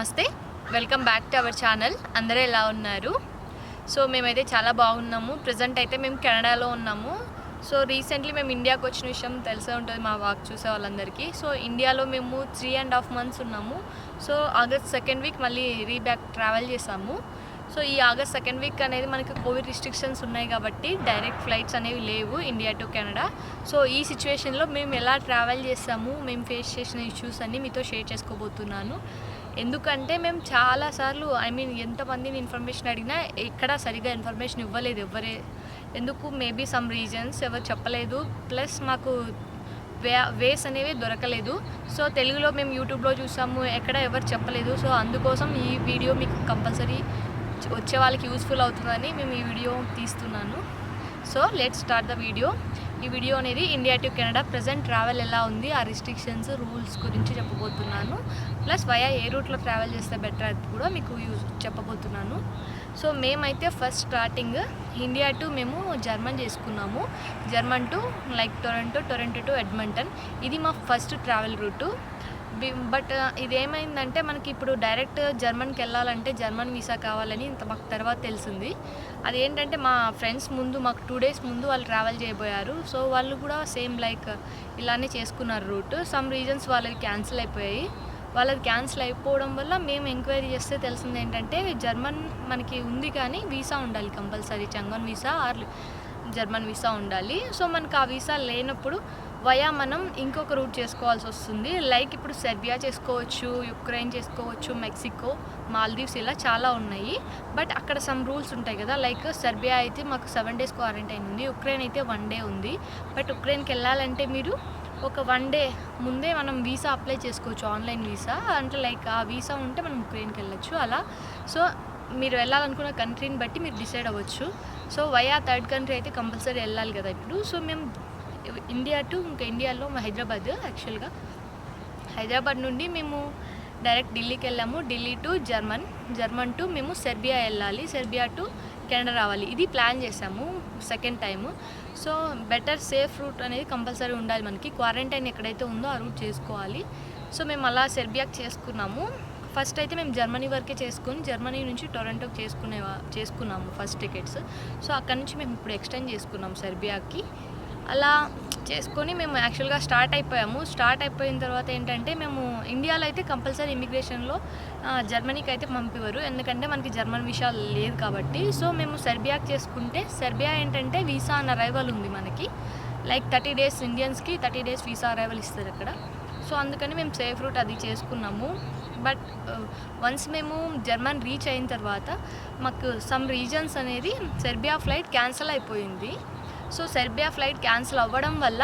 నమస్తే, welcome back to our channel. అందరూ ఎలా ఉన్నారు? సో మేమైతే చాలా బాగున్నాము. ప్రజెంట్ అయితే మేము కెనడాలో ఉన్నాము. సో రీసెంట్లీ మేము ఇండియాకి వచ్చిన విషయం తెలిసే ఉంటుంది మా వాక్ చూసే వాళ్ళందరికీ. సో ఇండియాలో మేము 3.5 months ఉన్నాము. సో ఆగస్ట్ 2nd వీక్ మళ్ళీ రీబ్యాక్ ట్రావెల్ చేసాము. సో ఈ ఆగస్ట్ 2nd వీక్ అనేది మనకి కోవిడ్ రిస్ట్రిక్షన్స్ ఉన్నాయి కాబట్టి డైరెక్ట్ ఫ్లైట్స్ అనేవి లేవు ఇండియా టు కెనడా. సో ఈ సిచ్యువేషన్లో మేము ఎలా ట్రావెల్ చేసాము, మేము ఫేస్ చేసిన ఇష్యూస్ అన్నీ మీతో షేర్ చేసుకోబోతున్నాను. ఎందుకంటే మేము చాలాసార్లు ఎంతమందిని ఇన్ఫర్మేషన్ అడిగినా ఎక్కడా సరిగ్గా ఇన్ఫర్మేషన్ ఇవ్వలేదు ఎవరే. ఎందుకు మేబీ సమ్ రీజన్స్ ఎవరు చెప్పలేదు, ప్లస్ మాకు వేస్ అనేవి దొరకలేదు. సో తెలుగులో మేము యూట్యూబ్లో చూసాము, ఎక్కడ ఎవరు చెప్పలేదు. సో అందుకోసం ఈ వీడియో మీకు కంపల్సరీ వచ్చే వాళ్ళకి యూస్ఫుల్ అవుతుందని మేము ఈ వీడియో తీస్తున్నాను. So let's start the video. ఈ వీడియో అనేది India to Canada present travel ఎలా ఉంది, ఆ రిస్ట్రిక్షన్స్ రూల్స్ గురించి చెప్పబోతున్నాను. ప్లస్ వయా ఏ రూట్లో ట్రావెల్ చేస్తే బెటర్ అది కూడా మీకు చెప్పబోతున్నాను. సో మేమైతే ఫస్ట్ స్టార్టింగ్ ఇండియా టు మేము జర్మన్ చేసుకున్నాము. German to like Toronto to Edmonton. ఇది మా ఫస్ట్ ట్రావెల్ రూటు. బట్ ఇదేమైందంటే మనకి ఇప్పుడు డైరెక్ట్ జర్మన్కి వెళ్ళాలంటే జర్మన్ వీసా కావాలని మాకు తర్వాత తెలిసింది. అదేంటంటే మా ఫ్రెండ్స్ మాకు 2 days ముందు వాళ్ళు ట్రావెల్ చేయబోయారు. సో వాళ్ళు కూడా సేమ్ లైక్ ఇలానే చేసుకున్నారు రూట్. సమ్ రీజన్స్ వాళ్ళవి క్యాన్సిల్ అయిపోయాయి. వాళ్ళది క్యాన్సిల్ అయిపోవడం వల్ల మేము ఎంక్వైరీ చేస్తే తెలిసింది ఏంటంటే జర్మన్ మనకి ఉంది కానీ వీసా ఉండాలి compulsory. Schengen visa or German visa ఉండాలి. సో మనకు ఆ వీసా లేనప్పుడు వయా మనం ఇంకొక రూట్ చేసుకోవాల్సి వస్తుంది. లైక్ ఇప్పుడు సెర్బియా చేసుకోవచ్చు, యుక్రెయిన్ చేసుకోవచ్చు, మెక్సికో, మాల్దీవ్స్, ఇలా చాలా ఉన్నాయి. బట్ అక్కడ సమ్ రూల్స్ ఉంటాయి కదా. లైక్ సెర్బియా అయితే మాకు 7 days క్వారంటైన్ ఉంది, యుక్రెయిన్ అయితే 1 day ఉంది. బట్ యుక్రెయిన్కి వెళ్ళాలంటే మీరు ఒక 1 day ముందే మనం వీసా అప్లై చేసుకోవచ్చు, ఆన్లైన్ వీసా. అంటే లైక్ ఆ వీసా ఉంటే మనం యుక్రెయిన్కి వెళ్ళచ్చు అలా. సో మీరు వెళ్ళాలనుకున్న కంట్రీని బట్టి మీరు డిసైడ్ అవ్వచ్చు. సో వయా థర్డ్ కంట్రీ అయితే కంపల్సరీ వెళ్ళాలి కదా ఇప్పుడు. సో మేము ఇండియా టు ఇండియాలో హైదరాబాద్, యాక్చువల్గా హైదరాబాద్ నుండి మేము డైరెక్ట్ ఢిల్లీకి వెళ్ళాము. ఢిల్లీ టు జర్మన్ టు మేము సెర్బియా వెళ్ళాలి, సెర్బియా టు కెనడా రావాలి. ఇది ప్లాన్ చేసాము second time. So better safe route అనేది కంపల్సరీ ఉండాలి మనకి. క్వారంటైన్ ఎక్కడైతే ఉందో ఆ రూట్ చేసుకోవాలి. సో మేము అలా సెర్బియాకి చేసుకున్నాము. ఫస్ట్ అయితే మేము జర్మనీ వరకే చేసుకుని జర్మనీ నుంచి టొరంటోకి చేసుకున్నాము ఫస్ట్ టికెట్స్. సో అక్కడ నుంచి మేము ఇప్పుడు ఎక్స్టెండ్ చేసుకున్నాము సెర్బియాకి. అలా చేసుకొని మేము యాక్చువల్గా స్టార్ట్ అయిపోయిన తర్వాత ఏంటంటే మేము ఇండియాలో అయితే కంపల్సరీ ఇమిగ్రేషన్లో జర్మనీకి అయితే పంపివ్వరు, ఎందుకంటే మనకి జర్మన్ వీసా లేదు కాబట్టి. సో మేము సెర్బియాకి చేసుకుంటే సెర్బియా ఏంటంటే వీసా ఆన్ అరైవల్ ఉంది మనకి. Like 30 days ఇండియన్స్కి 30 days visa arrival ఇస్తారు అక్కడ. సో అందుకని మేము సేఫ్ రూట్ అది చేసుకున్నాము. బట్ వన్స్ మేము జర్మన్ రీచ్ అయిన తర్వాత మాకు సమ్ రీజన్స్ అనేది సెర్బియా ఫ్లైట్ క్యాన్సిల్ అయిపోయింది. సో సెర్బియా ఫ్లైట్ క్యాన్సిల్ అవ్వడం వల్ల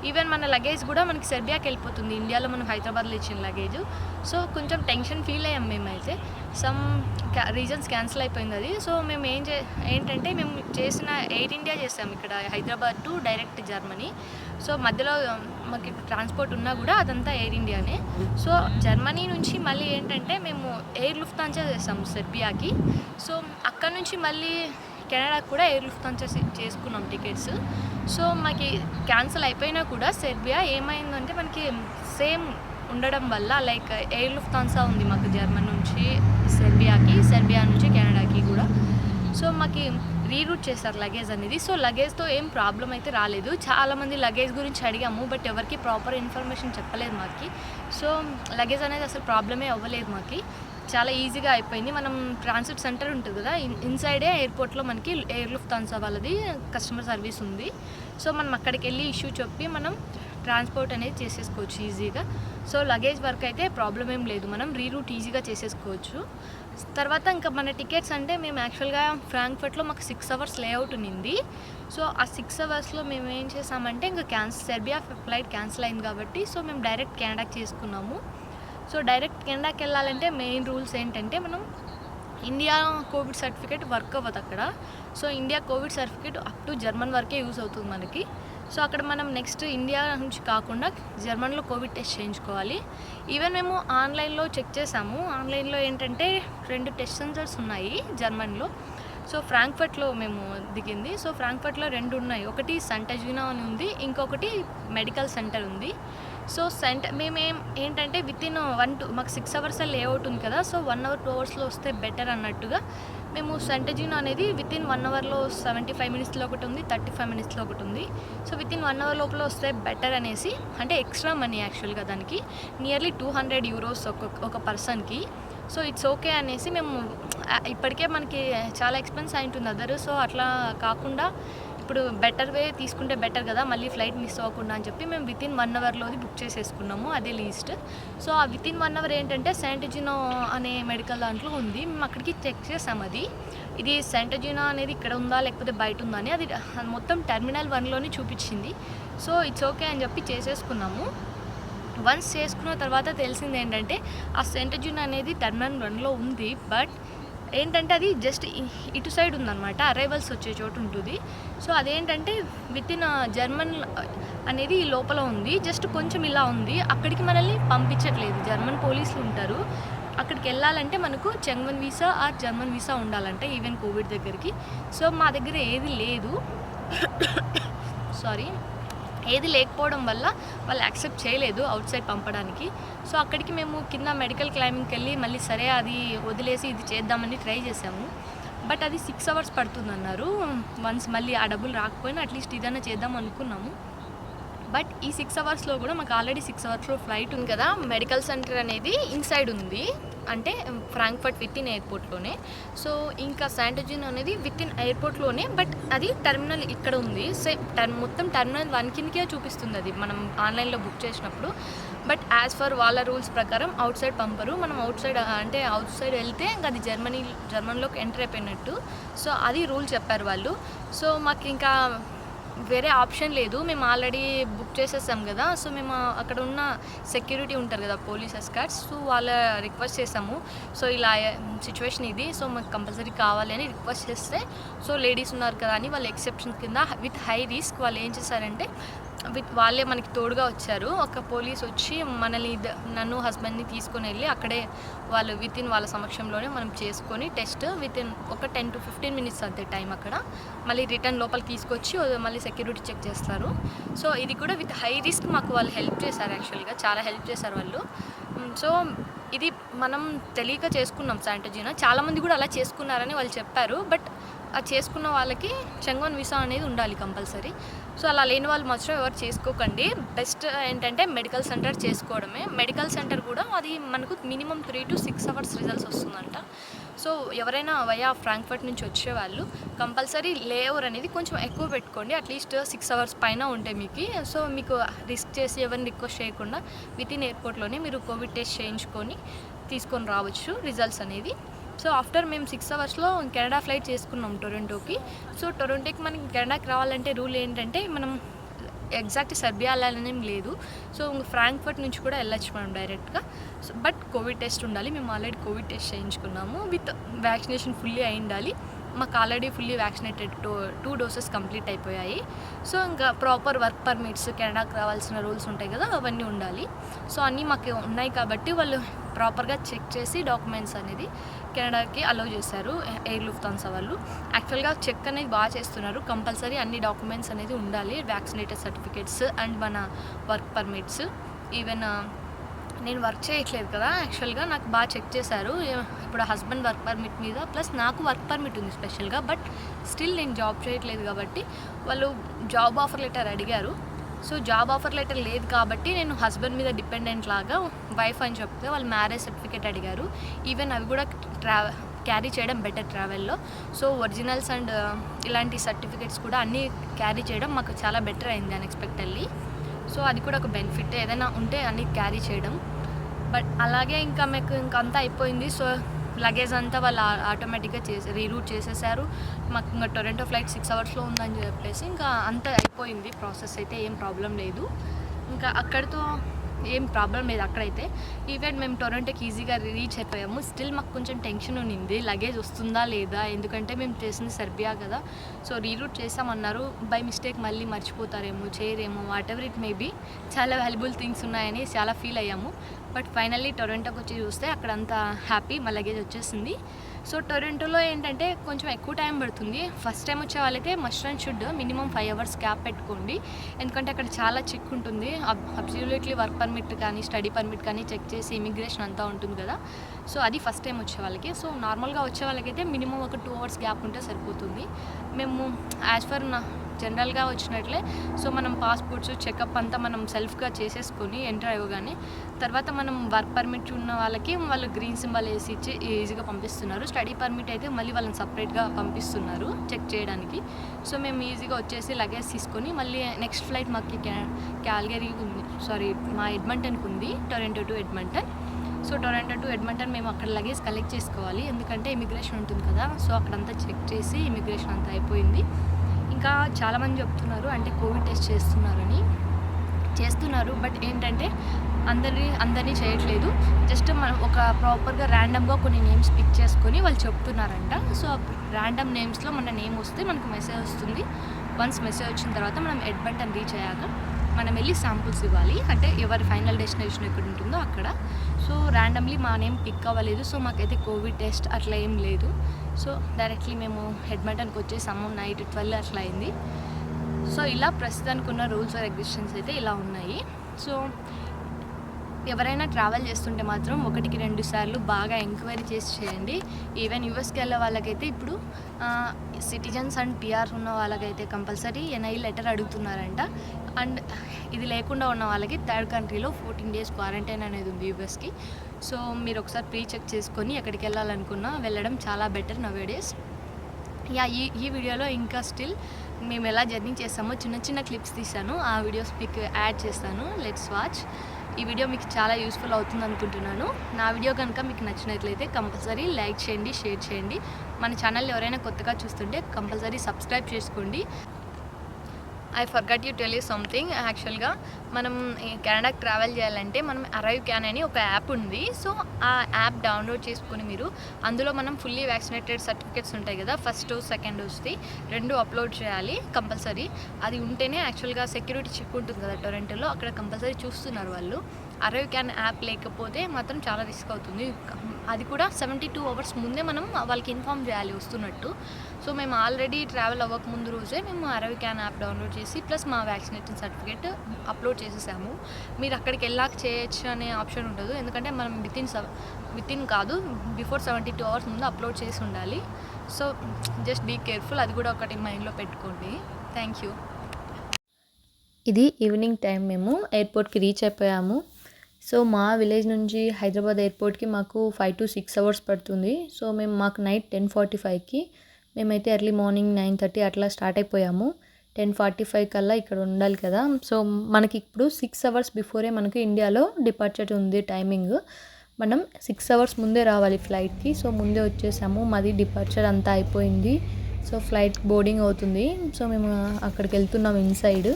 ఈవెన్ మన లగేజ్ కూడా మనకి సెర్బియాకి వెళ్ళిపోతుంది, ఇండియాలో మనం హైదరాబాద్లో ఇచ్చిన లగేజ్. సో కొంచెం టెన్షన్ ఫీల్ అయ్యాం మేమైతే. సమ్ రీజన్స్ క్యాన్సిల్ అయిపోయింది అది. సో మేము ఏంటంటే మేము చేసిన ఎయిర్ ఇండియా చేసాము ఇక్కడ Hyderabad to direct Germany. So మధ్యలో మాకు ట్రాన్స్పోర్ట్ ఉన్నా కూడా అదంతా ఎయిర్ ఇండియానే. సో జర్మనీ నుంచి మళ్ళీ ఏంటంటే మేము ఎయిర్ లుఫ్తాన్సా చేసాము సెర్బియాకి. సో అక్కడ నుంచి మళ్ళీ కెనడాకి కూడా ఎయిర్ లుఫ్తాన్సా చేసుకున్నాం టికెట్స్. సో మాకు క్యాన్సిల్ అయిపోయినా కూడా సెర్బియా ఏమైందంటే మనకి సేమ్ ఉండడం వల్ల లైక్ ఎయిర్ లుఫ్తాన్సా ఉంది మాకు జర్మన్ నుంచి సెర్బియాకి, సెర్బియా నుంచి కెనడాకి కూడా. సో మాకు రీరూట్ చేశారు లగేజ్ అనేది. సో లగేజ్తో ఏం ప్రాబ్లం అయితే రాలేదు. చాలామంది లగేజ్ గురించి అడిగాము, బట్ ఎవరికి ప్రాపర్ ఇన్ఫర్మేషన్ చెప్పలేదు మాకు. సో లగేజ్ అనేది అసలు ప్రాబ్లమే అవ్వలేదు మాకు, చాలా ఈజీగా అయిపోయింది. మనం ట్రాన్సిట్ సెంటర్ ఉంటుంది కదా, ఇన్సైడే ఎయిర్పోర్ట్లో మనకి ఎయిర్ లుఫ్తాన్సా వాళ్ళది కస్టమర్ సర్వీస్ ఉంది. సో మనం అక్కడికి వెళ్ళి ఇష్యూ చెప్పి మనం ట్రాన్స్పోర్ట్ అనేది చేసేసుకోవచ్చు ఈజీగా. సో లగేజ్ వర్క్ అయితే ప్రాబ్లం ఏం లేదు, మనం రీరూట్ ఈజీగా చేసేసుకోవచ్చు. తర్వాత ఇంకా మన టికెట్స్ అంటే మేము యాక్చువల్గా ఫ్రాంక్ఫర్ట్లో మాకు 6 hours లేఅవుట్ ఉన్నింది. సో ఆ 6 hours మేము ఏం చేసామంటే ఇంకా సెర్బియా ఫ్లైట్ క్యాన్సిల్ అయింది కాబట్టి సో మేము డైరెక్ట్ కెనడాకి చేసుకున్నాము. సో డైరెక్ట్ కెనడాకి వెళ్ళాలంటే మెయిన్ రూల్స్ ఏంటంటే మనం ఇండియా కోవిడ్ సర్టిఫికేట్ వర్క్ అవ్వదు అక్కడ. So India Covid certificate up to German వరకే యూజ్ అవుతుంది మనకి. సో అక్కడ మనం నెక్స్ట్ ఇండియా నుంచి కాకుండా జర్మన్లో కోవిడ్ టెస్ట్ చేయించుకోవాలి. ఈవెన్ మేము ఆన్లైన్లో చెక్ చేసాము. ఆన్లైన్లో ఏంటంటే 2 టెస్ట్ సెంటర్స్ ఉన్నాయి జర్మన్లో. సో ఫ్రాంక్ఫర్ట్లో మేము దిగింది. సో ఫ్రాంక్ఫర్ట్లో 2 ఉన్నాయి. ఒకటి సంటజినా అని ఉంది, ఇంకొకటి మెడికల్ సెంటర్ ఉంది. సో మేమేం ఏంటంటే వితిన్ 1-2 మాకు 6 అవర్స్ లేఅవుట్ ఉంది కదా, సో 1 అవర్ 2 అవర్స్లో వస్తే బెటర్ అన్నట్టుగా మేము సంటజినా అనేది వితిన్ 1 అవర్లో 75 మినిట్స్లో ఒకటి ఉంది, 35 మినిట్స్లో ఒకటి ఉంది. సో వితిన్ 1 అవర్ లోపల వస్తే బెటర్ అనేసి, అంటే ఎక్స్ట్రా మనీ యాక్చువల్గా దానికి నియర్లీ €200 ఒక పర్సన్కి. సో ఇట్స్ ఓకే అనేసి మేము ఇప్పటికే మనకి చాలా ఎక్స్పెన్స్ అయి ఉంటుంది అదర్, సో అట్లా కాకుండా ఇప్పుడు బెటర్ వే తీసుకుంటే బెటర్ కదా, మళ్ళీ ఫ్లైట్ మిస్ అవ్వకుండా అని చెప్పి మేము వితిన్ 1 అవర్లోది బుక్ చేసేసుకున్నాము. అదే లీస్ట్. సో ఆ వితిన్ 1 అవర్ ఏంటంటే శాంటజినా అనే మెడికల్ దాంట్లో ఉంది. మేము అక్కడికి చెక్ చేసాము ఇది శాంటజినా అనేది ఇక్కడ ఉందా లేకపోతే బయట ఉందా అని. అది మొత్తం టెర్మినల్ 1లోనే చూపించింది. సో ఇట్స్ ఓకే అని చెప్పి చేసేసుకున్నాము. వన్స్ చేసుకున్న తర్వాత తెలిసింది ఏంటంటే ఆ శాంటజినా అనేది టెర్మినల్ 1లో ఉంది, బట్ ఏంటంటే అది జస్ట్ ఇటు సైడ్ ఉందన్నమాట, అరైవల్స్ వచ్చే చోటు ఉంటుంది. సో అదేంటంటే వితిన్ జర్మన్ అనేది లోపల ఉంది, జస్ట్ కొంచెం ఇలా ఉంది. అక్కడికి మనల్ని పంపించట్లేదు. జర్మన్ పోలీసులు ఉంటారు, అక్కడికి వెళ్ళాలంటే మనకు చెంగన్ వీసా ఆర్ జర్మన్ వీసా ఉండాలంటే ఈవెన్ కోవిడ్ దగ్గరికి. సో మా దగ్గర ఏది లేదు, సారీ ఏది లేకపోవడం వల్ల వాళ్ళు యాక్సెప్ట్ చేయలేదు అవుట్ సైడ్ పంపడానికి. సో అక్కడికి మేము కింద మెడికల్ క్లైమింగ్కి వెళ్ళి మళ్ళీ సరే అది వదిలేసి ఇది చేద్దామని ట్రై చేసాము. బట్ అది 6 అవర్స్ పడుతుందన్నారు. వన్స్ మళ్ళీ ఆ డబ్బులు రాకపోయినా అట్లీస్ట్ ఇదన్నా చేద్దాం అనుకున్నాము. బట్ ఈ 6 అవర్స్లో కూడా మాకు ఆల్రెడీ 6 అవర్స్లో ఫ్లైట్ ఉంది కదా. మెడికల్ సెంటర్ అనేది ఇన్సైడ్ ఉంది, అంటే ఫ్రాంక్ఫర్ట్ వితిన్ ఎయిర్పోర్ట్లోనే. సో ఇంకా శాంటజినా అనేది వితిన్ ఎయిర్పోర్ట్లోనే, బట్ అది టెర్మినల్ ఇక్కడ ఉంది. మొత్తం టెర్మినల్ 1 కిందకే చూపిస్తుంది అది మనం ఆన్లైన్లో బుక్ చేసినప్పుడు. బట్ యాజ్ ఫర్ వాళ్ళ రూల్స్ ప్రకారం అవుట్ సైడ్ పంపరు. మనం అవుట్ సైడ్ వెళ్తే ఇంకా అది జర్మన్లోకి ఎంటర్ అయిపోయినట్టు. సో అది రూల్ చెప్పారు వాళ్ళు. సో మాకు ఇంకా వేరే ఆప్షన్ లేదు, మేము ఆల్రెడీ బుక్ చేసేసాం కదా. సో మేము అక్కడ ఉన్న సెక్యూరిటీ ఉంటారు కదా, పోలీస్ ఎస్కార్ట్స్, సో వాళ్ళ రిక్వెస్ట్ చేసాము. సో ఇలా సిచ్యువేషన్ ఇది, సో మాకు కంపల్సరీ కావాలి అని రిక్వెస్ట్ చేస్తే, సో లేడీస్ ఉన్నారు కదా అని వాళ్ళు ఎక్సెప్షన్ కింద విత్ హై రిస్క్ వాళ్ళు ఏం చేశారంటే వాళ్ళే మనకి తోడుగా వచ్చారు. ఒక పోలీస్ వచ్చి మనల్ని నన్ను హస్బెండ్ని తీసుకొని వెళ్ళి అక్కడే వాళ్ళు వితిన్ వాళ్ళ సమక్షంలోనే మనం చేసుకొని టెస్ట్ వితిన్ ఒక 10 to 15 మినిట్స్ అంతే టైం. అక్కడ మళ్ళీ రిటర్న్ లోపలికి తీసుకొచ్చి మళ్ళీ సెక్యూరిటీ చెక్ చేస్తారు. సో ఇది కూడా విత్ హై రిస్క్ మాకు వాళ్ళు హెల్ప్ చేశారు, యాక్చువల్గా చాలా హెల్ప్ చేశారు వాళ్ళు. సో ఇది మనం తెలియక చేసుకున్నాం శాంటజినా. చాలామంది కూడా అలా చేసుకున్నారని వాళ్ళు చెప్పారు. బట్ ఆ చేసుకున్న వాళ్ళకి చెంగన్ వీసా అనేది ఉండాలి కంపల్సరీ. సో అలా లేని వాళ్ళు మాత్రం ఎవరు చేసుకోకండి. బెస్ట్ ఏంటంటే మెడికల్ సెంటర్ చేసుకోవడమే. మెడికల్ సెంటర్ కూడా అది మనకు మినిమం 3 to 6 అవర్స్ రిజల్ట్స్ వస్తుందంట. సో ఎవరైనా వయా ఫ్రాంక్ఫర్ట్ నుంచి వచ్చేవాళ్ళు కంపల్సరీ లేఓవర్ అనేది కొంచెం ఎక్కువ పెట్టుకోండి, అట్లీస్ట్ 6 అవర్స్ పైన ఉంటాయి మీకు. సో మీకు రిస్క్ చేసి ఎవరిని రిక్వెస్ట్ చేయకుండా వితిన్ ఎయిర్పోర్ట్లోనే మీరు కోవిడ్ టెస్ట్ చేయించుకొని తీసుకొని రావచ్చు రిజల్ట్స్ అనేది. సో ఆఫ్టర్ మేము 6 అవర్స్లో కెనడా ఫ్లైట్ చేసుకున్నాం టొరంటోకి. సో టొరంటోకి మనకి కెనడాకి రావాలంటే రూల్ ఏంటంటే మనం ఎగ్జాక్ట్ సెర్బియా వెళ్ళాలనేం లేదు. సో ఫ్రాంక్ఫర్ట్ నుంచి కూడా వెళ్ళొచ్చు మనం డైరెక్ట్గా. సో బట్ కోవిడ్ టెస్ట్ ఉండాలి. మేము ఆల్రెడీ కోవిడ్ టెస్ట్ చేయించుకున్నాము, విత్ వ్యాక్సినేషన్ ఫుల్లీ అయి ఉండాలి. మాకు already fully vaccinated 2 doses complete అయిపోయాయి. సో ఇంకా ప్రాపర్ వర్క్ పర్మిట్స్, కెనడాకి రావాల్సిన రూల్స్ ఉంటాయి కదా, అవన్నీ ఉండాలి. సో అన్నీ మాకు ఉన్నాయి కాబట్టి వాళ్ళు ప్రాపర్గా చెక్ చేసి డాక్యుమెంట్స్ అనేది కెనడాకి అలౌ చేశారు ఎయిర్ లుఫ్తాన్సా వాళ్ళు. యాక్చువల్గా చెక్ అనేది బాగా చేస్తున్నారు. కంపల్సరీ అన్ని డాక్యుమెంట్స్ అనేది ఉండాలి, వ్యాక్సినేటెడ్ సర్టిఫికేట్స్ అండ్ మన వర్క్ పర్మిట్స్. ఈవెన్ నేను వర్క్ చేయట్లేదు కదా, యాక్చువల్గా నాకు బాగా చెక్ చేశారు. ఇప్పుడు హస్బెండ్ వర్క్ పర్మిట్ మీద ప్లస్ నాకు వర్క్ పర్మిట్ ఉంది స్పెషల్గా, బట్ స్టిల్ నేను జాబ్ చేయట్లేదు కాబట్టి వాళ్ళు జాబ్ ఆఫర్ లెటర్ అడిగారు. సో జాబ్ ఆఫర్ లెటర్ లేదు కాబట్టి నేను హస్బెండ్ మీద డిపెండెంట్ లాగా వైఫ్ అని చెప్తే వాళ్ళు మ్యారేజ్ సర్టిఫికేట్ అడిగారు. ఈవెన్ అవి కూడా క్యారీ చేయడం బెటర్ ట్రావెల్లో. సో ఒరిజినల్స్ అండ్ ఇలాంటి సర్టిఫికేట్స్ కూడా అన్నీ క్యారీ చేయడం మాకు చాలా బెటర్ అయింది అన్ఎక్స్పెక్టెడ్లీ. సో అది కూడా ఒక బెనిఫిట్, ఏదైనా ఉంటే అన్నీ క్యారీ చేయడం. బట్ అలాగే ఇంకా మాకు అంతా అయిపోయింది. సో లగేజ్ అంతా వాళ్ళు ఆటోమేటిక్గా రీరూట్ చేసేసారు. మాకు ఇంకా టొరంటో ఫ్లైట్ 6 అవర్స్లో ఉందని చెప్పేసి ఇంకా అంతా అయిపోయింది ప్రాసెస్. అయితే ఏం ప్రాబ్లం లేదు, ఇంకా అక్కడితో ఏం ప్రాబ్లం లేదు అక్కడైతే. ఈవెన్ మేము టొరంటోకి ఈజీగా రీచ్ అయిపోయాము. స్టిల్ మాకు కొంచెం టెన్షన్ ఉన్నింది, లగేజ్ వస్తుందా లేదా, ఎందుకంటే మేము చేసింది సెర్బియా కదా. సో రీరూట్ చేసామన్నారు, బై మిస్టేక్ మళ్ళీ మర్చిపోతారేమో, చేయరేమో, whatever it may be, చాలా వాల్యుబుల్ థింగ్స్ ఉన్నాయని చాలా ఫీల్ అయ్యాము. బట్ ఫైనల్లీ టొరంటోకి వచ్చి చూస్తే అక్కడంతా హ్యాపీ, మా లగేజ్ వచ్చేసింది. సో టొరంటోలో ఏంటంటే కొంచెం ఎక్కువ టైం పడుతుంది. ఫస్ట్ టైం వచ్చే వాళ్ళైతే must and should minimum 5 hours cap పెట్టుకోండి. ఎందుకంటే అక్కడ చాలా చెక్ ఉంటుంది. అబ్సల్యూట్లీ వర్క్ పర్మిట్ కానీ స్టడీ పర్మిట్ కానీ చెక్ చేసి ఇమిగ్రేషన్ అంతా ఉంటుంది కదా. సో అది ఫస్ట్ టైం వచ్చే వాళ్ళకి. సో నార్మల్గా వచ్చే వాళ్ళకైతే మినిమం ఒక 2 అవర్స్ గ్యాప్ ఉంటే సరిపోతుంది. మేము యాజ్ ఫర్ జనరల్గా వచ్చినట్లే సో మనం పాస్పోర్ట్స్ చెకప్ అంతా మనం సెల్ఫ్గా చేసేసుకొని ఎంటర్ అవ్వగానే తర్వాత మనం వర్క్ పర్మిట్ ఉన్న వాళ్ళకి వాళ్ళు గ్రీన్ సింబల్ వేసి ఇచ్చి ఈజీగా పంపిస్తున్నారు. స్టడీ పర్మిట్ అయితే మళ్ళీ వాళ్ళని సపరేట్గా పంపిస్తున్నారు చెక్ చేయడానికి. సో మేము ఈజీగా వచ్చేసి లగేజ్ తీసుకొని మళ్ళీ నెక్స్ట్ ఫ్లైట్ మాకు క్యాల్గరీ ఉంది, మా ఎడ్మంటన్కి ఉంది, Toronto to Edmonton. So Toronto to Edmonton మేము అక్కడ లగేజ్ కలెక్ట్ చేసుకోవాలి, ఎందుకంటే ఇమిగ్రేషన్ ఉంటుంది కదా. సో అక్కడంతా చెక్ చేసి ఇమిగ్రేషన్ అంతా అయిపోయింది. ఇంకా చాలామంది చెప్తున్నారు అంటే కోవిడ్ టెస్ట్ చేస్తున్నారు, బట్ ఏంటంటే అందరినీ చేయట్లేదు. జస్ట్ మనం ఒక ప్రాపర్గా ర్యాండమ్గా కొన్ని నేమ్స్ పిక్ చేసుకొని వాళ్ళు చెప్తున్నారంట. సో ర్యాండమ్ నేమ్స్లో మన నేమ్ వస్తే మనకు మెసేజ్ వస్తుంది. వన్స్ మెసేజ్ వచ్చిన తర్వాత మనం ఎడ్మంటన్ రీచ్ అయ్యాక మనం వెళ్ళి శాంపుల్స్ ఇవ్వాలి, అంటే ఎవరి ఫైనల్ డెస్టినేషన్ ఎక్కడ ఉంటుందో అక్కడ. సో ర్యాండమ్లీ మా నేమ్ పిక్ అవ్వలేదు. సో మాకైతే కోవిడ్ టెస్ట్ అట్లా ఏం లేదు. సో డైరెక్ట్లీ మేము ఎడ్మంటన్కి వచ్చేసాము. నైట్ 12 అట్లా అయింది. సో ఇలా ప్రస్తుతానికి ఉన్న రూల్స్ ఆర్ రెగ్యులేషన్స్ అయితే ఇలా ఉన్నాయి. సో ఎవరైనా ట్రావెల్ చేస్తుంటే మాత్రం 1-2 సార్లు బాగా ఎంక్వైరీ చేసి చేయండి. ఈవెన్ యూఎస్కి వెళ్ళే వాళ్ళకైతే ఇప్పుడు సిటిజన్స్ అండ్ పిఆర్ ఉన్న వాళ్ళకైతే కంపల్సరీ ఎన్ఐ లెటర్ అడుగుతున్నారంట. అండ్ ఇది లేకుండా ఉన్న వాళ్ళకి థర్డ్ కంట్రీలో 14 days క్వారంటైన్ అనేది ఉంది యూఎస్కి. సో మీరు ఒకసారి ప్రీ చెక్ చేసుకొని ఎక్కడికి వెళ్ళాలనుకున్నా వెళ్ళడం చాలా బెటర్ నవేడేస్. ఈ వీడియోలో ఇంకా స్టిల్ మేము ఎలా జర్నీ చేస్తామో చిన్న క్లిప్స్ తీసాను. ఆ వీడియోస్ పిక్ యాడ్ చేస్తాను. Let's watch. ఈ వీడియో మీకు చాలా యూస్ఫుల్ అవుతుంది అనుకుంటున్నాను. నా వీడియో కనుక మీకు నచ్చినట్లయితే కంపల్సరీ లైక్ చేయండి, షేర్ చేయండి. మన ఛానల్ ఎవరైనా కొత్తగా చూస్తుంటే కంపల్సరీ సబ్స్క్రైబ్ చేసుకోండి. I forgot you tell you something. యాక్చువల్గా మనం కెనడాకి ట్రావెల్ చేయాలంటే మనం అరైవ్ క్యాన్ అని ఒక యాప్ ఉంది. సో ఆ యాప్ డౌన్లోడ్ చేసుకుని మీరు అందులో మనం ఫుల్లీ వ్యాక్సినేటెడ్ సర్టిఫికేట్స్ ఉంటాయి కదా, ఫస్ట్ సెకండ్ డోస్ది 2 అప్లోడ్ చేయాలి కంపల్సరీ. అది ఉంటేనే యాక్చువల్గా సెక్యూరిటీ చెక్ ఉంటుంది కదా టొరంటోలో, అక్కడ కంపల్సరీ చూస్తున్నారు వాళ్ళు. అరైవ్ క్యాన్ యాప్ లేకపోతే మాత్రం చాలా రిస్క్ అవుతుంది. అది కూడా 72 hours ముందే మనం వాళ్ళకి ఇన్ఫామ్ చేయాలి వస్తున్నట్టు. సో మేము ఆల్రెడీ ట్రావెల్ అవ్వక ముందు రోజే మేము అరైవ్ క్యాన్ యాప్ డౌన్లోడ్ చేసి ప్లస్ మా వ్యాక్సినేషన్ సర్టిఫికేట్ అప్లోడ్ చేసేసాము. మీరు అక్కడికి వెళ్ళాక చేయొచ్చు అనే ఆప్షన్ ఉండదు, ఎందుకంటే మనం వితిన్ కాదు బిఫోర్ 72 hours ముందు అప్లోడ్ చేసి ఉండాలి. సో జస్ట్ బీ కేర్ఫుల్, అది కూడా ఒకటి మైండ్లో పెట్టుకోండి. Thank you. ఇది ఈవినింగ్ టైం, మేము ఎయిర్పోర్ట్కి రీచ్ అయిపోయాము. సో మా విలేజ్ నుంచి హైదరాబాద్ ఎయిర్పోర్ట్కి మాకు 5 to 6 hours పడుతుంది. సో మాకు నైట్ 10:45కి, మేమైతే ఎర్లీ మార్నింగ్ 9:30 అట్లా స్టార్ట్ అయిపోయాము. 10:45 కల్లా ఇక్కడ ఉండాలి కదా. సో మనకి ఇప్పుడు 6 hours బిఫోరే మనకి ఇండియాలో డిపార్చర్ ఉంది టైమింగ్. మనం 6 hours ముందే రావాలి ఫ్లైట్కి. సో ముందే వచ్చేసాము, మాది డిపార్చర్ అంతా అయిపోయింది. సో ఫ్లైట్ బోర్డింగ్ అవుతుంది. సో మేము అక్కడికి వెళ్తున్నాం ఇన్సైడ్.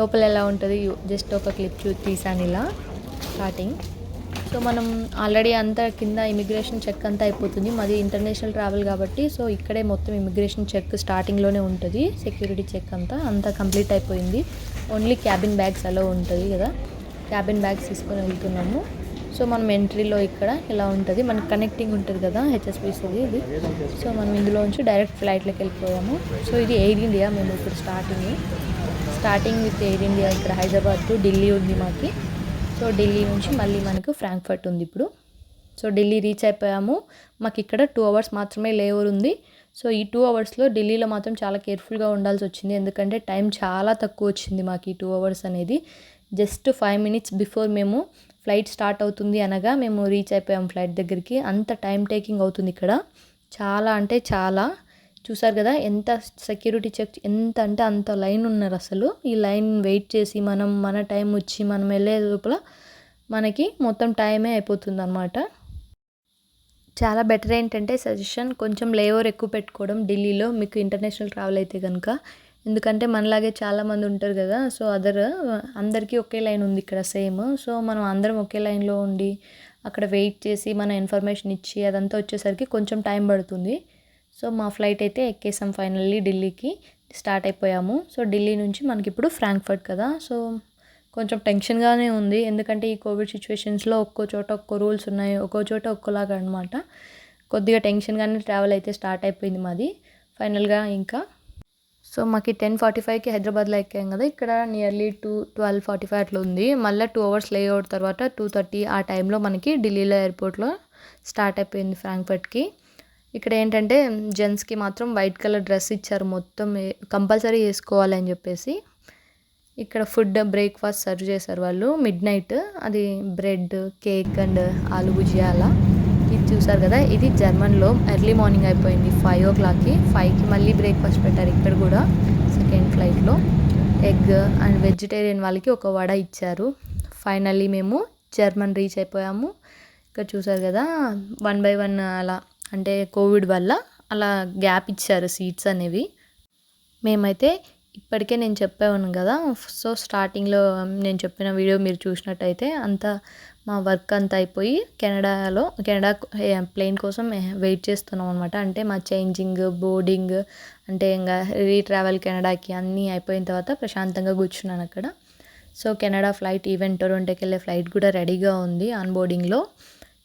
లోపల ఎలా ఉంటుంది జస్ట్ ఒక క్లిప్ తీసాను ఇలా స్టార్టింగ్. సో మనం ఆల్రెడీ అంతా కింద ఇమిగ్రేషన్ చెక్ అంతా అయిపోతుంది. మాది ఇంటర్నేషనల్ ట్రావెల్ కాబట్టి సో ఇక్కడే మొత్తం ఇమిగ్రేషన్ చెక్ స్టార్టింగ్లోనే ఉంటుంది. సెక్యూరిటీ చెక్ అంతా కంప్లీట్ అయిపోయింది. ఓన్లీ క్యాబిన్ బ్యాగ్స్ అలా ఉంటుంది కదా, క్యాబిన్ బ్యాగ్స్ తీసుకొని వెళ్తున్నాము. సో మనం ఎంట్రీలో ఇక్కడ ఇలా ఉంటుంది, మనకి కనెక్టింగ్ ఉంటుంది కదా హెచ్ఎస్బీసీది ఇది. సో మనం ఇందులోంచి డైరెక్ట్ ఫ్లైట్లోకి వెళ్ళిపోయాము. సో ఇది ఎయిర్ ఇండియా. మేము ఇప్పుడు స్టార్టింగ్ విత్ ఎయిర్ ఇండియా ఇక్కడ హైదరాబాద్ టు ఢిల్లీ ఉంది మాకి. సో ఢిల్లీ నుంచి మళ్ళీ మనకు ఫ్రాంక్ఫర్ట్ ఉంది ఇప్పుడు. సో ఢిల్లీ రీచ్ అయిపోయాము. మాకు ఇక్కడ 2 hours మాత్రమే లేవర్ ఉంది. సో ఈ 2 hours ఢిల్లీలో మాత్రం చాలా కేర్ఫుల్గా ఉండాల్సి వచ్చింది, ఎందుకంటే టైం చాలా తక్కువ వచ్చింది మాకు ఈ 2 hours అనేది. జస్ట్ 5 minutes బిఫోర్ మేము ఫ్లైట్ స్టార్ట్ అవుతుంది అనగా మేము రీచ్ అయిపోయాము ఫ్లైట్ దగ్గరికి. అంత టైం టేకింగ్ అవుతుంది ఇక్కడ, చాలా అంటే చాలా. చూసారు కదా ఎంత సెక్యూరిటీ చెక్, ఎంత అంటే అంత లైన్ ఉన్నారు అసలు. ఈ లైన్ వెయిట్ చేసి మన టైం వచ్చి మనం వెళ్ళే లోపల మనకి మొత్తం టైమే అయిపోతుంది అనమాట. చాలా బెటర్ ఏంటంటే సజెషన్, కొంచెం లేవర్ ఎక్కువ పెట్టుకోవడం ఢిల్లీలో మీకు ఇంటర్నేషనల్ ట్రావెల్ అయితే కనుక. ఎందుకంటే మనలాగే చాలామంది ఉంటారు కదా. సో అందరికీ ఒకే లైన్ ఉంది ఇక్కడ సేమ్. సో మనం అందరం ఒకే లైన్లో ఉండి అక్కడ వెయిట్ చేసి మన ఇన్ఫర్మేషన్ ఇచ్చి అదంతా వచ్చేసరికి కొంచెం టైం పడుతుంది. సో మా ఫ్లైట్ అయితే ఎక్కేసాం ఫైనల్లీ, ఢిల్లీకి స్టార్ట్ అయిపోయాము. సో ఢిల్లీ నుంచి మనకి ఇప్పుడు ఫ్రాంక్ఫర్ట్ కదా. సో కొంచెం టెన్షన్గానే ఉంది, ఎందుకంటే ఈ కోవిడ్ సిచ్యువేషన్స్లో ఒక్కో చోట ఒక్కో రూల్స్ ఉన్నాయి, ఒక్కో చోట ఒక్కోలాగా అనమాట. కొద్దిగా టెన్షన్గానే ట్రావెల్ అయితే స్టార్ట్ అయిపోయింది మాది ఫైనల్గా. ఇంకా సో మాకు 10:45కి హైదరాబాద్లో ఎక్కాం కదా, ఇక్కడ నియర్లీ 12:45 అట్లా ఉంది. మళ్ళీ 2 అవర్స్ లేఅవుట్ తర్వాత 2:30 ఆ టైంలో మనకి ఢిల్లీలో ఎయిర్పోర్ట్లో స్టార్ట్ అయిపోయింది ఫ్రాంక్ఫర్ట్కి. ఇక్కడ ఏంటంటే జెంట్స్కి మాత్రం వైట్ కలర్ డ్రెస్ ఇచ్చారు, మొత్తం కంపల్సరీ వేసుకోవాలని చెప్పేసి. ఇక్కడ ఫుడ్ బ్రేక్ఫాస్ట్ సర్వ్ చేశారు వాళ్ళు మిడ్నైట్. అది బ్రెడ్, కేక్ అండ్ ఆలు భుజియా అలా. ఇది చూసారు కదా, ఇది జర్మన్లో ఎర్లీ మార్నింగ్ అయిపోయింది 5 o'clockకి. 5కి మళ్ళీ బ్రేక్ఫాస్ట్ పెట్టారు ఇక్కడ కూడా సెకండ్ ఫ్లైట్లో. ఎగ్ అండ్ వెజిటేరియన్ వాళ్ళకి ఒక వడ ఇచ్చారు. ఫైనల్లీ మేము జర్మన్ రీచ్ అయిపోయాము. ఇక్కడ చూసారు కదా 1 by 1 అలా, అంటే కోవిడ్ వల్ల అలా గ్యాప్ ఇచ్చారు సీట్స్ అనేవి. మేమైతే ఇప్పటికే నేను చెప్పాను కదా, సో స్టార్టింగ్లో నేను చెప్పిన వీడియో మీరు చూసినట్టయితే అంతా మా వర్క్ అంతా అయిపోయి కెనడా ప్లేన్ కోసం వెయిట్ చేస్తున్నాం అనమాట. అంటే మా చేంజింగ్, బోర్డింగ్, అంటే ఇంకా రీట్రావెల్ కెనడాకి అన్నీ అయిపోయిన తర్వాత ప్రశాంతంగా కూర్చున్నాను అక్కడ. సో కెనడా ఫ్లైట్, ఈవెన్ టొరంటోకి వెళ్ళే ఫ్లైట్ కూడా రెడీగా ఉంది ఆన్ బోర్డింగ్లో.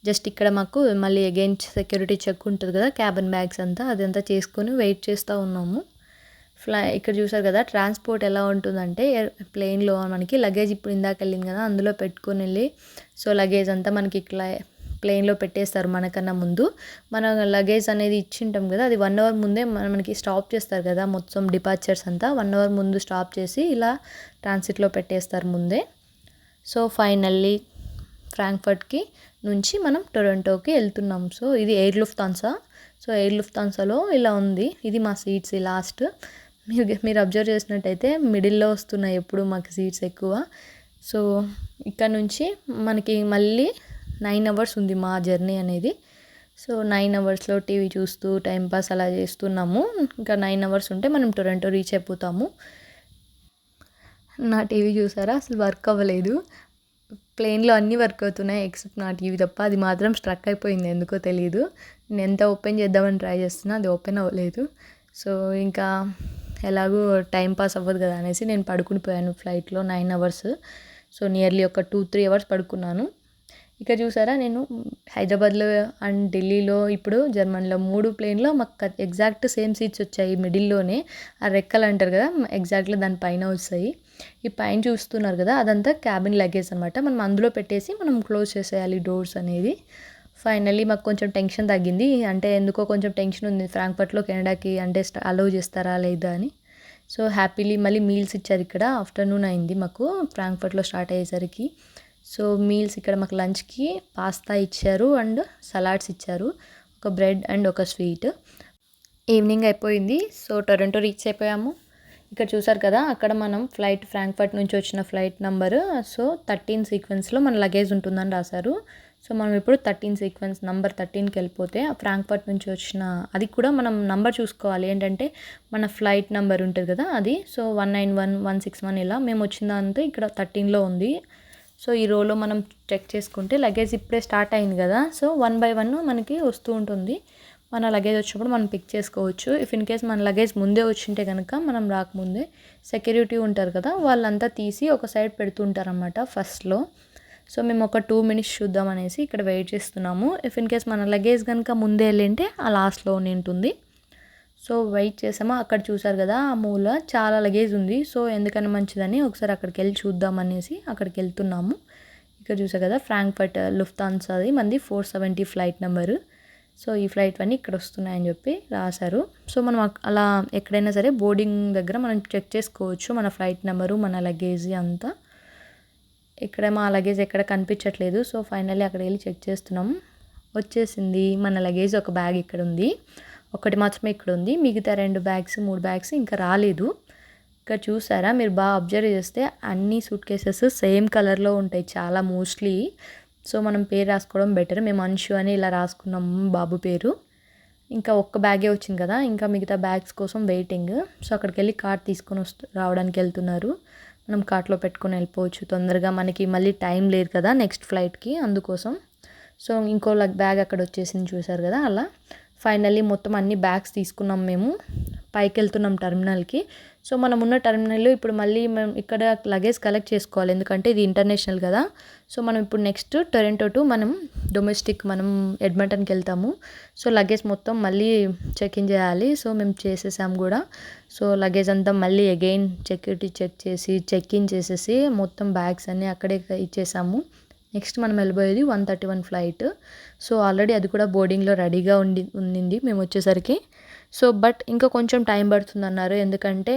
జస్ట్ ఇక్కడ మాకు మళ్ళీ అగైన్ సెక్యూరిటీ చెక్ ఉంటుంది కదా, క్యాబిన్ బ్యాగ్స్ అంతా అదంతా చేసుకొని వెయిట్ చేస్తూ ఉన్నాము. ఇక్కడ చూసారు కదా ట్రాన్స్పోర్ట్ ఎలా ఉంటుందంటే, ప్లేన్లో మనకి లగేజ్ ఇప్పుడు ఇందాక వెళ్ళింది కదా అందులో పెట్టుకొని వెళ్ళి, సో లగేజ్ అంతా మనకి ఇట్లా ప్లేన్లో పెట్టేస్తారు. మనకన్నా ముందు మన లగేజ్ అనేది ఇచ్చింటాం కదా, అది 1 hour ముందే మనకి స్టాప్ చేస్తారు కదా, మొత్తం డిపార్చర్స్ అంతా 1 hour ముందు స్టాప్ చేసి ఇలా ట్రాన్సిట్లో పెట్టేస్తారు ముందే. సో ఫైనల్లీ ఫ్రాంక్ఫర్ట్కి నుంచి మనం టొరంటోకి వెళ్తున్నాం. సో ఇది ఎయిర్ లుఫ్తాన్సా. సో ఎయిర్ లుఫ్తాన్సాలో ఇలా ఉంది, ఇది మా సీట్స్ లాస్ట్. మీరు అబ్జర్వ్ చేసినట్టయితే మిడిల్లో వస్తున్నాయి ఎప్పుడు మాకు సీట్స్ ఎక్కువ. సో ఇక్కడ నుంచి మనకి మళ్ళీ 9 hours ఉంది మా జర్నీ అనేది. సో 9 hours టీవీ చూస్తూ టైంపాస్ అలా చేస్తున్నాము. ఇంకా 9 hours ఉంటే మనం టొరంటో రీచ్ అయిపోతాము. నా టీవీ చూసారా, అసలు వర్క్ అవ్వలేదు. ప్లేన్లో అన్నీ వర్క్ అవుతున్నాయి ఎక్సెప్ట్ నా టీవీ తప్ప, అది మాత్రం స్ట్రక్ అయిపోయింది ఎందుకో తెలియదు. నేను ఎంత ఓపెన్ చేద్దామని ట్రై చేస్తున్నా, అది ఓపెన్ అవ్వలేదు. సో ఇంకా ఎలాగో టైం పాస్ అవ్వదు కదా అనేసి నేను పడుకుని పోయాను ఫ్లైట్లో 9 hours. సో నియర్లీ ఒక 2-3 hours పడుకున్నాను. ఇక్కడ చూసారా, నేను హైదరాబాద్లో అండ్ ఢిల్లీలో, ఇప్పుడు జర్మన్లో 3 ప్లేన్లో మాకు ఎగ్జాక్ట్ సేమ్ సీట్స్ వచ్చాయి. మిడిల్లోనే ఆ రెక్కలు అంటారు కదా, ఎగ్జాక్ట్లీ దానిపైన వస్తాయి. ఈ పైన చూస్తున్నారు కదా అదంతా క్యాబిన్ లగేజ్ అనమాట. మనం అందులో పెట్టేసి మనం క్లోజ్ చేసేయాలి డోర్స్ అనేది. ఫైనల్లీ మాకు కొంచెం టెన్షన్ తగ్గింది, అంటే ఎందుకో కొంచెం టెన్షన్ ఉంది ఫ్రాంక్ఫర్ట్లో కెనడాకి అంటే అలౌ చేస్తారా లేదా అని. సో హ్యాపీలీ మళ్ళీ మీల్స్ ఇచ్చారు. ఇక్కడ ఆఫ్టర్నూన్ అయింది మాకు ఫ్రాంక్ఫర్ట్లో స్టార్ట్ అయ్యేసరికి. సో మీల్స్ ఇక్కడ మాకు లంచ్కి పాస్తా ఇచ్చారు అండ్ సలాడ్స్ ఇచ్చారు, ఒక బ్రెడ్ అండ్ ఒక స్వీట్. ఈవినింగ్ అయిపోయింది. సో టొరంటో రీచ్ అయిపోయాము. ఇక్కడ చూసారు కదా, అక్కడ మనం ఫ్లైట్ ఫ్రాంక్ఫర్ట్ నుంచి వచ్చిన ఫ్లైట్ నెంబరు, సో 13 సీక్వెన్స్లో మన లగేజ్ ఉంటుందని రాశారు. సో మనం ఇప్పుడు 13 సీక్వెన్స్ నంబర్ 13కి వెళ్ళిపోతే ఫ్రాంక్ఫర్ట్ నుంచి వచ్చిన, అది కూడా మనం నంబర్ చూసుకోవాలి, ఏంటంటే మన ఫ్లైట్ నెంబర్ ఉంటుంది కదా అది. సో 191, 161 ఇలా మేము వచ్చిందంతా ఇక్కడ 13లో ఉంది. సో ఈ రోలో మనం చెక్ చేసుకుంటే లగేజ్ ఇప్పుడే స్టార్ట్ అయింది కదా, సో 1 by 1 మనకి వస్తూ ఉంటుంది. మన లగేజ్ వచ్చినప్పుడు మనం పిక్ చేసుకోవచ్చు. ఇఫ్ ఇన్ కేస్ మన లగేజ్ ముందే వచ్చింటే కనుక మనం రాకముందే సెక్యూరిటీ ఉంటారు కదా, వాళ్ళంతా తీసి ఒక సైడ్ పెడుతుంటారన్నమాట ఫస్ట్లో. సో మేము ఒక 2 minutes చూద్దాం అనేసి ఇక్కడ వెయిట్ చేస్తున్నాము. ఇఫ్ ఇన్ కేస్ మన లగేజ్ కనుక ముందే వెళ్ళింటే ఆ లాస్ట్లో ఉంటుంది. సో వెయిట్ చేసాము. అక్కడ చూసారు కదా ఆ మూల చాలా లగేజ్ ఉంది. సో ఎందుకని మంచిదని ఒకసారి అక్కడికి వెళ్ళి చూద్దాం అనేసి అక్కడికి వెళ్తున్నాము. ఇక్కడ చూసారు కదా ఫ్రాంక్ఫర్ట్ లుఫ్తాన్సాది మంది 470 ఫ్లైట్ నెంబరు. సో ఈ ఫ్లైట్ అన్నీ ఇక్కడ వస్తున్నాయని చెప్పి రాశారు. సో మనం అలా ఎక్కడైనా సరే బోర్డింగ్ దగ్గర మనం చెక్ చేసుకోవచ్చు మన ఫ్లైట్ నెంబరు, మన లగేజ్ అంతా. ఇక్కడ మా లగేజ్ ఎక్కడ కనిపించట్లేదు. సో ఫైనల్లీ అక్కడ వెళ్ళి చెక్ చేస్తున్నాము. వచ్చేసింది మన లగేజ్. ఒక బ్యాగ్ ఇక్కడ ఉంది, ఒకటి మాత్రమే ఇక్కడ ఉంది, మిగతా 2 బ్యాగ్స్ 3 బ్యాగ్స్ ఇంకా రాలేదు. ఇక్కడ చూసారా, మీరు బాగా అబ్జర్వ్ చేస్తే అన్ని సూట్ కేసెస్ సేమ్ కలర్లో ఉంటాయి చాలా మోస్ట్లీ. సో మనం పేరు రాసుకోవడం బెటర్. మేము అంశు అని ఇలా రాసుకున్నాము బాబు పేరు. ఇంకా ఒక్క బ్యాగే వచ్చింది కదా, ఇంకా మిగతా బ్యాగ్స్ కోసం వెయిటింగ్. సో అక్కడికి వెళ్ళి కార్ట్ తీసుకొని రావడానికి వెళ్తున్నారు. మనం కార్ట్లో పెట్టుకొని వెళ్ళిపోవచ్చు తొందరగా, మనకి మళ్ళీ టైం లేదు కదా నెక్స్ట్ ఫ్లైట్కి, అందుకోసం. సో ఇంకో బ్యాగ్ అక్కడ వచ్చేసింది చూసారు కదా అలా. ఫైనల్లీ మొత్తం అన్ని బ్యాగ్స్ తీసుకున్నాం మేము. పైకి వెళ్తున్నాం టెర్మినల్కి. సో మనం ఉన్న టెర్మినల్ ఇప్పుడు మళ్ళీ మేము ఇక్కడ లగేజ్ కలెక్ట్ చేసుకోవాలి, ఎందుకంటే ఇది ఇంటర్నేషనల్ కదా. సో మనం ఇప్పుడు నెక్స్ట్ టొరంటో టు మనం డొమెస్టిక్ మనం ఎడ్మంటన్కి వెళ్తాము. సో లగేజ్ మొత్తం మళ్ళీ చెక్ ఇన్ చేయాలి. సో మేము చేసేసాము కూడా. సో లగేజ్ అంతా మళ్ళీ అగైన్ సెక్యూరిటీ చెక్ చేసి చెక్ ఇన్ చేసేసి మొత్తం బ్యాగ్స్ అన్నీ అక్కడే ఇచ్చేసాము. నెక్స్ట్ మనం వెళ్ళిపోయేది 1:31 ఫ్లైట్. సో ఆల్రెడీ అది కూడా బోర్డింగ్లో రెడీగా ఉండింది మేము వచ్చేసరికి. సో బట్ ఇంకా కొంచెం టైం పడుతుంది అన్నారు, ఎందుకంటే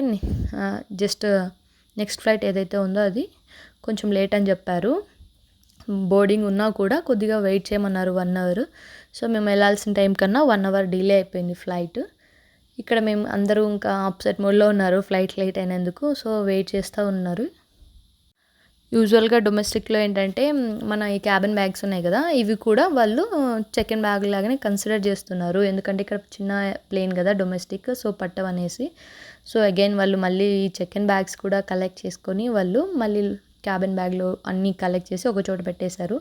జస్ట్ నెక్స్ట్ ఫ్లైట్ ఏదైతే ఉందో అది కొంచెం లేట్ అని చెప్పారు. బోర్డింగ్ ఉన్నా కూడా కొద్దిగా వెయిట్ చేయమన్నారు 1 అవర్. సో మేము వెళ్ళాల్సిన టైం కన్నా 1 అవర్ డిలే అయిపోయింది ఫ్లైట్. ఇక్కడ మేము అందరూ ఇంకా అప్సెట్ మోడ్లో ఉన్నారు ఫ్లైట్ లేట్ అయినందుకు. సో వెయిట్ చేస్తూ ఉన్నారు. యూజువల్గా డొమెస్టిక్లో ఏంటంటే మన ఈ క్యాబిన్ బ్యాగ్స్ ఉన్నాయి కదా, ఇవి కూడా వాళ్ళు చెక్ ఇన్ బ్యాగ్ లాగానే కన్సిడర్ చేస్తున్నారు, ఎందుకంటే ఇక్కడ చిన్న ప్లేన్ కదా డొమెస్టిక్, సో పట్టవనేసి. సో అగైన్ వాళ్ళు మళ్ళీ ఈ చెక్ ఇన్ బ్యాగ్స్ కూడా కలెక్ట్ చేసుకొని వాళ్ళు మళ్ళీ క్యాబిన్ బ్యాగ్లో అన్నీ కలెక్ట్ చేసి ఒక చోట పెట్టేశారు.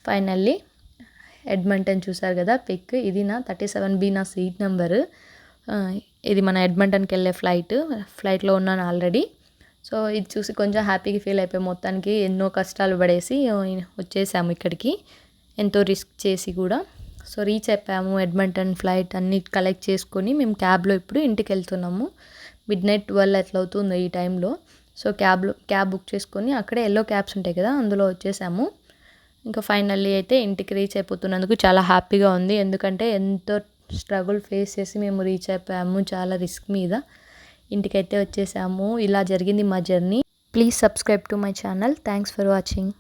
ఫైనల్లీ ఎడ్మంటన్ చూసారు కదా పిక్, ఇది నా 37B నా సీట్ నెంబరు. ఇది మన ఎడ్మంటన్కి వెళ్ళే ఫ్లైట్లో ఉన్నాను ఆల్రెడీ. సో ఇది చూసి కొంచెం హ్యాపీగా ఫీల్ అయిపోయి మొత్తానికి ఎన్నో కష్టాలు పడేసి వచ్చేసాము ఇక్కడికి, ఎంతో రిస్క్ చేసి కూడా. సో రీచ్ అయిపోయాము ఎడ్మంటన్. ఫ్లైట్ అన్నీ కలెక్ట్ చేసుకొని మేము క్యాబ్లో ఇప్పుడు ఇంటికి వెళ్తున్నాము. మిడ్నైట్ 12 అట్లా అవుతుంది ఈ టైంలో. సో క్యాబ్ బుక్ చేసుకొని అక్కడే ఎల్లో క్యాబ్స్ ఉంటాయి కదా, అందులో వచ్చేసాము. ఇంకా ఫైనల్లీ అయితే ఇంటికి రీచ్ అయిపోతున్నందుకు చాలా హ్యాపీగా ఉంది, ఎందుకంటే ఎంతో స్ట్రగుల్ ఫేస్ చేసి మేము రీచ్ అయిపోయాము చాలా రిస్క్ మీద. ఇంటికైతే వచ్చేసాము. ఇలా జరిగింది మా journey. Please subscribe to my channel. Thanks for watching.